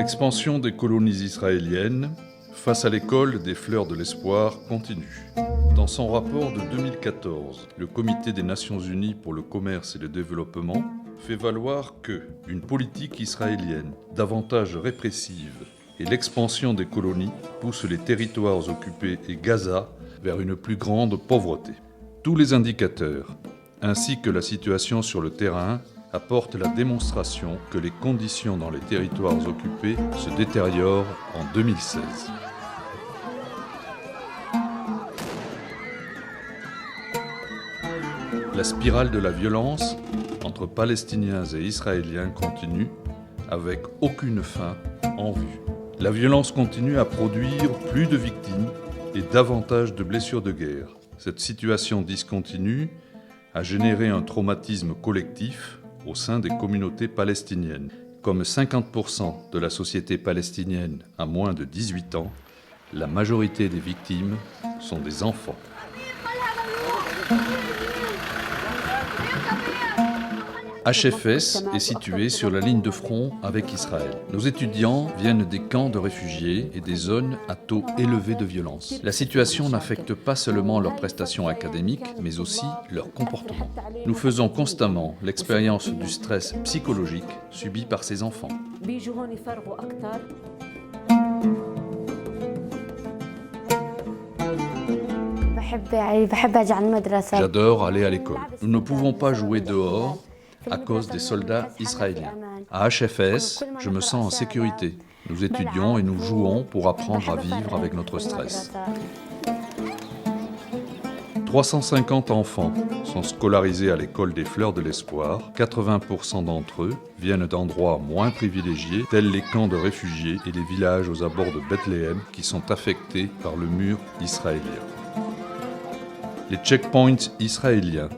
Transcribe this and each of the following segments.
L'expansion des colonies israéliennes face à l'école des fleurs de l'espoir continue. Dans son rapport de 2014, le Comité des Nations Unies pour le commerce et le développement fait valoir que une politique israélienne davantage répressive et l'expansion des colonies poussent les territoires occupés et Gaza vers une plus grande pauvreté. Tous les indicateurs, ainsi que la situation sur le terrain, apportent la démonstration que les conditions dans les territoires occupés se détériorent en 2016. La spirale de la violence entre Palestiniens et Israéliens continue, avec aucune fin en vue. La violence continue à produire plus de victimes et davantage de blessures de guerre. Cette situation discontinue a généré un traumatisme collectif au sein des communautés palestiniennes. Comme 50% de la société palestinienne a moins de 18 ans, la majorité des victimes sont des enfants. HFS est situé sur la ligne de front avec Israël. Nos étudiants viennent des camps de réfugiés et des zones à taux élevé de violence. La situation n'affecte pas seulement leurs prestations académiques, mais aussi leur comportement. Nous faisons constamment l'expérience du stress psychologique subi par ces enfants. J'adore aller à l'école. Nous ne pouvons pas jouer dehors à cause des soldats israéliens. À HFS, je me sens en sécurité. Nous étudions et nous jouons pour apprendre à vivre avec notre stress. 350 enfants sont scolarisés à l'école des Fleurs de l'Espoir. 80% d'entre eux viennent d'endroits moins privilégiés, tels les camps de réfugiés et les villages aux abords de Bethléem qui sont affectés par le mur israélien. Les checkpoints israéliens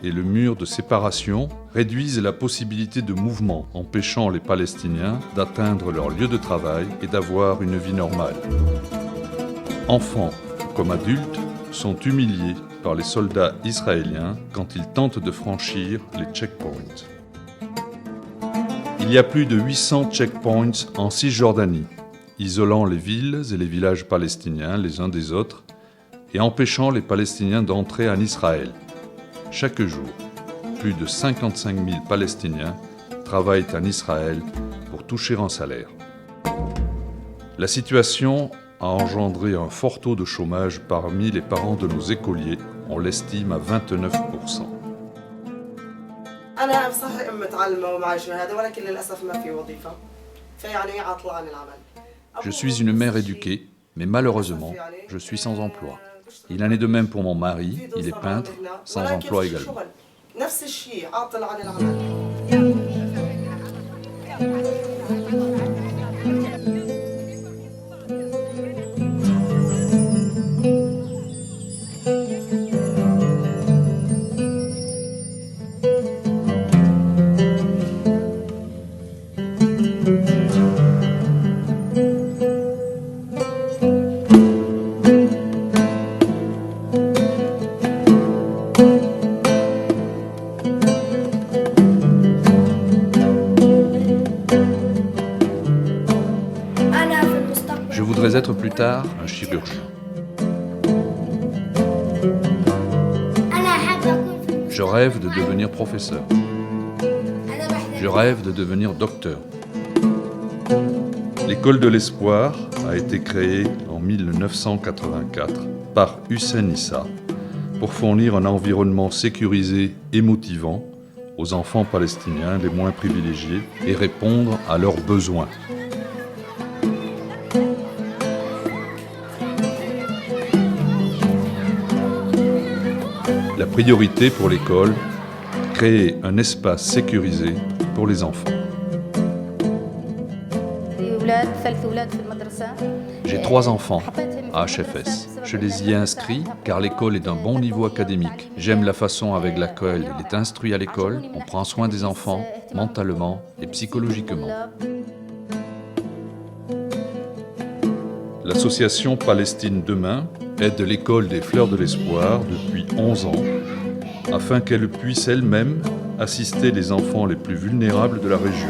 et le mur de séparation réduisent la possibilité de mouvement, empêchant les Palestiniens d'atteindre leur lieu de travail et d'avoir une vie normale. Enfants comme adultes sont humiliés par les soldats israéliens quand ils tentent de franchir les checkpoints. Il y a plus de 800 checkpoints en Cisjordanie, isolant les villes et les villages palestiniens les uns des autres et empêchant les Palestiniens d'entrer en Israël. Chaque jour, plus de 55 000 Palestiniens travaillent en Israël pour toucher un salaire. La situation a engendré un fort taux de chômage parmi les parents de nos écoliers, on l'estime à 29%. Je suis une mère éduquée, mais malheureusement, je suis sans emploi. Il en est de même pour mon mari, il est peintre, sans emploi également. Je voudrais être plus tard un chirurgien. Je rêve de devenir professeur. Je rêve de devenir docteur. L'École de l'Espoir a été créée en 1984 par Hussein Issa pour fournir un environnement sécurisé et motivant aux enfants palestiniens les moins privilégiés et répondre à leurs besoins. La priorité pour l'école, créer un espace sécurisé pour les enfants. J'ai 3 enfants à HFS. Je les y ai inscrits car l'école est d'un bon niveau académique. J'aime la façon avec laquelle il est instruit à l'école. On prend soin des enfants, mentalement et psychologiquement. L'association Palestine Demain aide l'école des Fleurs de l'Espoir depuis 11 ans afin qu'elle puisse elle-même assister les enfants les plus vulnérables de la région.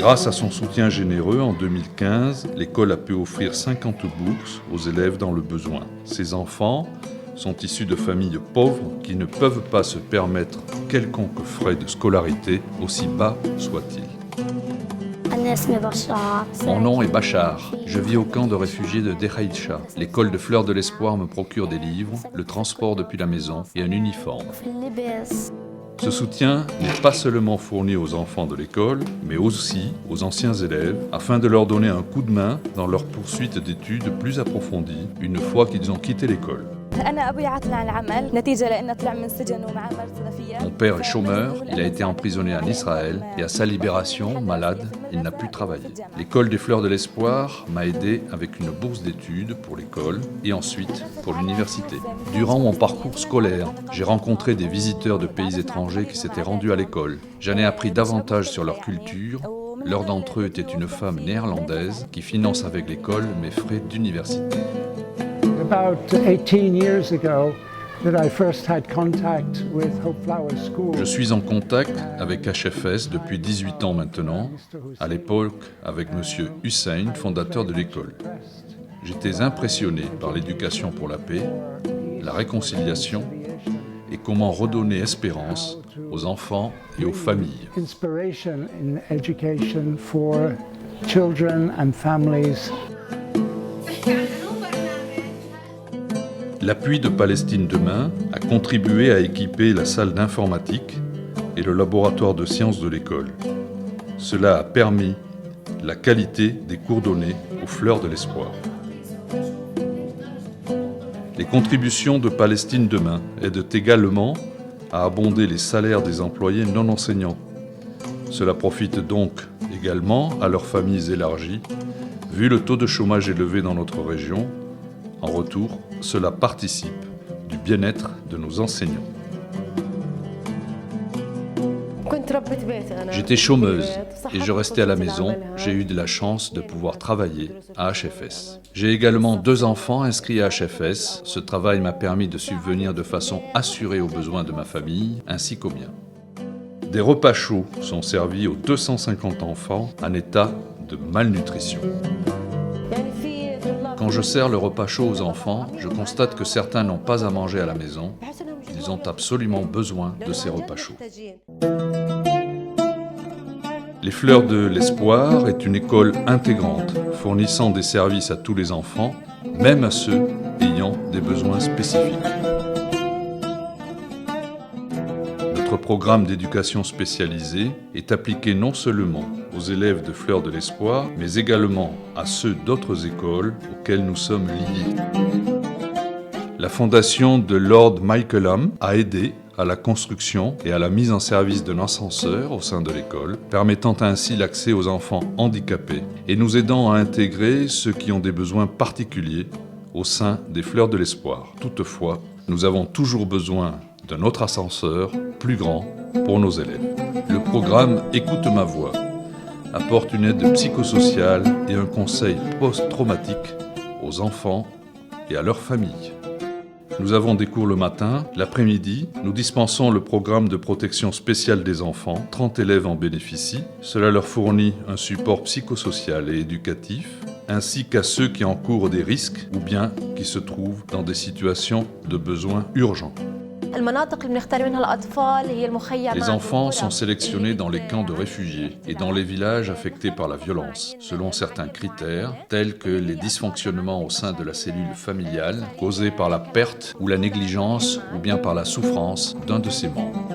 Grâce à son soutien généreux, en 2015, l'école a pu offrir 50 bourses aux élèves dans le besoin. Ces enfants sont issus de familles pauvres qui ne peuvent pas se permettre quelconque frais de scolarité, aussi bas soit-il. Mon nom est Bachar. Je vis au camp de réfugiés de Dehaïcha. L'école de Fleurs de l'Espoir me procure des livres, le transport depuis la maison et un uniforme. Ce soutien n'est pas seulement fourni aux enfants de l'école, mais aussi aux anciens élèves, afin de leur donner un coup de main dans leur poursuite d'études plus approfondies, une fois qu'ils ont quitté l'école. Mon père est chômeur, il a été emprisonné en Israël et à sa libération, malade, il n'a pu travailler. L'école des Fleurs de l'Espoir m'a aidé avec une bourse d'études pour l'école et ensuite pour l'université. Durant mon parcours scolaire, j'ai rencontré des visiteurs de pays étrangers qui s'étaient rendus à l'école. J'en ai appris davantage sur leur culture. L'un d'entre eux était une femme néerlandaise qui finance avec l'école mes frais d'université. Je suis en contact avec HFS depuis 18 ans maintenant, à l'époque avec M. Hussein, fondateur de l'école. J'étais impressionné par l'éducation pour la paix, la réconciliation et comment redonner espérance aux enfants et aux familles. L'appui de Palestine Demain a contribué à équiper la salle d'informatique et le laboratoire de sciences de l'école. Cela a permis la qualité des cours donnés aux Fleurs de l'Espoir. Les contributions de Palestine Demain aident également à abonder les salaires des employés non enseignants. Cela profite donc également à leurs familles élargies, vu le taux de chômage élevé dans notre région. En retour, cela participe du bien-être de nos enseignants. J'étais chômeuse et je restais à la maison. J'ai eu de la chance de pouvoir travailler à HFS. J'ai également 2 enfants inscrits à HFS. Ce travail m'a permis de subvenir de façon assurée aux besoins de ma famille ainsi qu'aux miens. Des repas chauds sont servis aux 250 enfants en état de malnutrition. Quand je sers le repas chaud aux enfants, je constate que certains n'ont pas à manger à la maison. Ils ont absolument besoin de ces repas chauds. Les Fleurs de l'Espoir est une école intégrante, fournissant des services à tous les enfants, même à ceux ayant des besoins spécifiques. Notre programme d'éducation spécialisée est appliqué non seulement aux élèves de Fleurs de l'Espoir, mais également à ceux d'autres écoles auxquelles nous sommes liés. La fondation de Lord Michaelham a aidé à la construction et à la mise en service d'un ascenseur au sein de l'école, permettant ainsi l'accès aux enfants handicapés et nous aidant à intégrer ceux qui ont des besoins particuliers au sein des Fleurs de l'Espoir. Toutefois, nous avons toujours besoin d'un autre ascenseur plus grand pour nos élèves. Le programme Écoute ma voix apporte une aide psychosociale et un conseil post-traumatique aux enfants et à leurs familles. Nous avons des cours le matin, l'après-midi, nous dispensons le programme de protection spéciale des enfants, 30 élèves en bénéficient. Cela leur fournit un support psychosocial et éducatif, ainsi qu'à ceux qui encourent des risques ou bien qui se trouvent dans des situations de besoins urgents. Les enfants sont sélectionnés dans les camps de réfugiés et dans les villages affectés par la violence, selon certains critères, tels que les dysfonctionnements au sein de la cellule familiale, causés par la perte ou la négligence ou bien par la souffrance d'un de ses membres.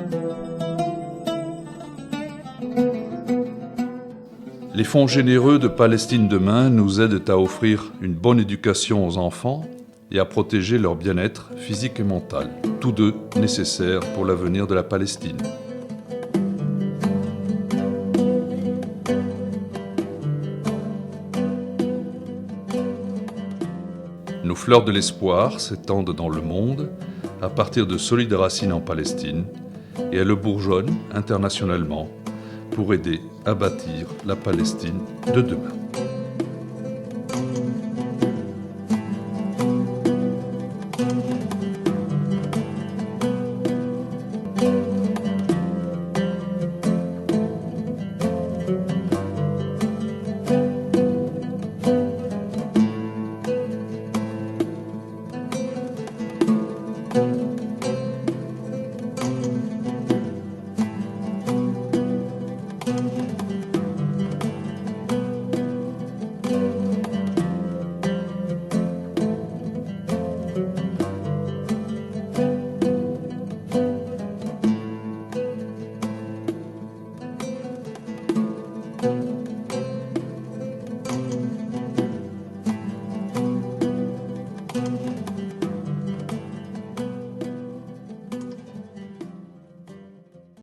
Les fonds généreux de Palestine Demain nous aident à offrir une bonne éducation aux enfants et à protéger leur bien-être physique et mental, tous deux nécessaires pour l'avenir de la Palestine. Nos Fleurs de l'Espoir s'étendent dans le monde à partir de solides racines en Palestine et elles bourgeonnent internationalement pour aider à bâtir la Palestine de demain.